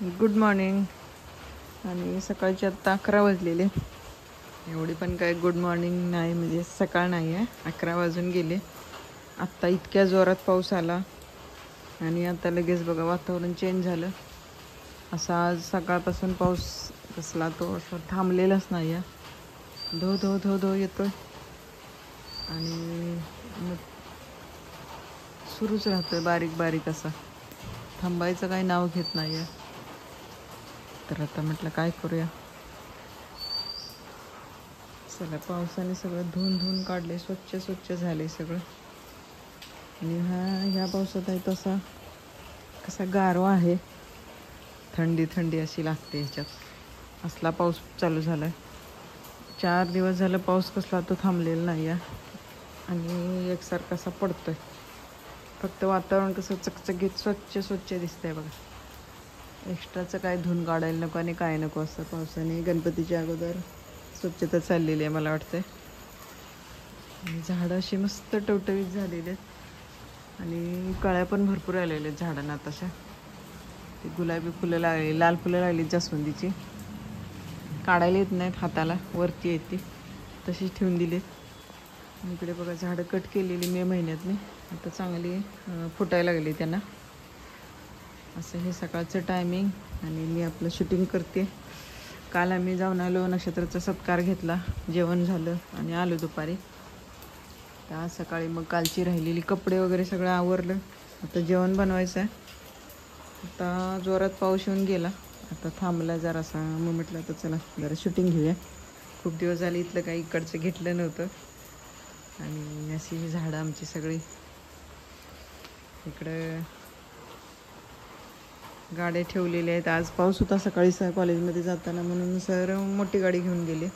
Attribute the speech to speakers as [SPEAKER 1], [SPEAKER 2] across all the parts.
[SPEAKER 1] Good morning. आणि सकाळचे आत्ता 11 वाजलेले. एवढी पण काय गुड मॉर्निंग नाही, म्हणजे सकाळ नाही आहे. 11 वाजून गेले. आत्ता इतक्या जोरात पाऊस आला आणि आता लगेच बघा वातावरण चेंज झालं. असा आज सकाळपासून पाऊस कसला तो असं थांबलेलाच नाही आहे. धो धो धो धो येतोय आणि मग सुरूच राहतोय बारीक बारीक असा. थांबायचं काही नाव घेत नाही आहे. तर आता म्हटलं काय करूया, चला पावसाने सगळं धुवून धुवून काढले, स्वच्छ स्वच्छ झाले सगळं. आणि ह्या पावसात आहे तसा कसा गारवा आहे, थंडी थंडी अशी लागते ह्याच्यात. असला पाऊस चालू झाला आहे. 4 दिवस झालं पाऊस कसला तो थांबलेला नाही आहे आणि एकसारखा असा पडतोय. फक्त वातावरण कसं चकचकीत स्वच्छ स्वच्छ दिसतंय बघा. एक्स्ट्राचं काय धुवून काढायला नको आणि काय नको असं. पावसाने गणपतीच्या अगोदर स्वच्छता चाललेली आहे मला वाटतं. आणि झाडं अशी मस्त टवटवीत झालेली आहेत आणि कळ्या पण भरपूर आलेल्या आहेत झाडांना. तशा ती गुलाबी फुलं लागली, लाल फुलं लागली जास्वंदीची. काढायला येत नाहीत हाताला, वरती येते तशीच ठेवून दिलीत. इकडे बघा झाडं कट केलेली मे महिन्यातनी, आता चांगली फुटायला लागली त्यांना. असं हे सकाळचं टायमिंग आणि मी आपलं शूटिंग करते. काल आम्ही जाऊन आलो, नक्षत्राचा सत्कार घेतला, जेवण झालं आणि आलो दुपारी. तर आज सकाळी मग कालची राहिलेली कपडे वगैरे सगळं आवरलं. आता जेवण बनवायचं आहे. आता जोरात पाऊस येऊन गेला, आता थांबला जरासा. मग म्हटलं आता चला जरा शूटिंग घेऊया. खूप दिवस झाले इथलं काही इकडचं घेतलं नव्हतं. आणि अशी ही झाडं आमची सगळी. इकडं गाड्या ठेवलेल्या आहेत. आज पाऊस होता सकाळी कॉलेजमध्ये जाताना, म्हणून सर मोठी गाडी घेऊन गेले.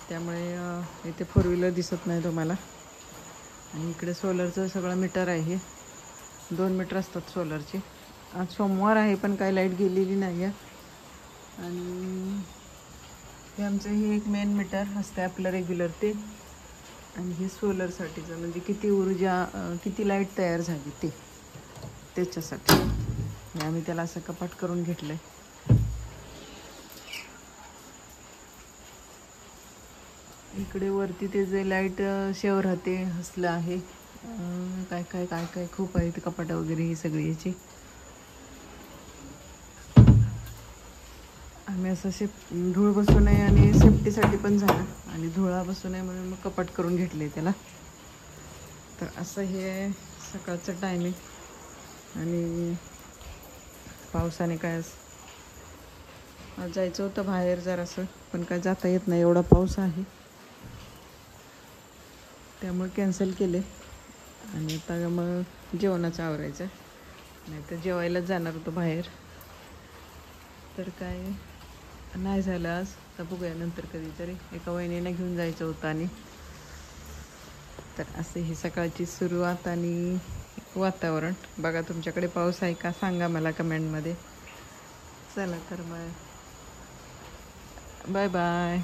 [SPEAKER 1] त्यामुळे इथे 4 व्हीलर दिसत नाही तुम्हाला. आणि इकडे सोलरचं सगळं मीटर आहे. 2 मीटर असतात सोलरचे. आज सोमवार आहे पण काही लाईट गेलेली नाही आहे. आणि हे आमचं हे एक मेन मीटर असतं आपलं रेग्युलर ते. आणि हे सोलरसाठीचं, म्हणजे किती ऊर्जा किती लाईट तयार झाली ते, त्याच्यासाठी आम्ही त्याला असं कपाट करून घेतलं आहे. इकडे वरती ते जे लाईट शेव राहते हसलं आहे. काय काय काय काय खूप आहे ते कपाटं वगैरे ही सगळी याची. आम्ही असं धूळ बसू नये आणि सेफ्टीसाठी पण झालं, आणि धुळा बसू नये म्हणून मग कपाट करून घेतले त्याला. तर असं हे सकाळचं टायमिंग. आणि पावसाने काय आज जायचं होतं बाहेर जरासं, पण काय जाता येत नाही, एवढा पाऊस आहे. त्यामुळे कॅन्सल केले. आणि आता मग जेवणाचं आवरायचं. नाही तर जेवायलाच जाणार होतो बाहेर, तर काय नाही झालं आज. तर बघूया नंतर कधीतरी. एका वहिनीने घेऊन जायचं होतं. आणि तर असे ही सकाळची सुरुवात आणि वातावरण बघा. तुमच्याकडे पाऊस आहे का सांगा मला कमेंटमध्ये. चला तर मग बाय बाय.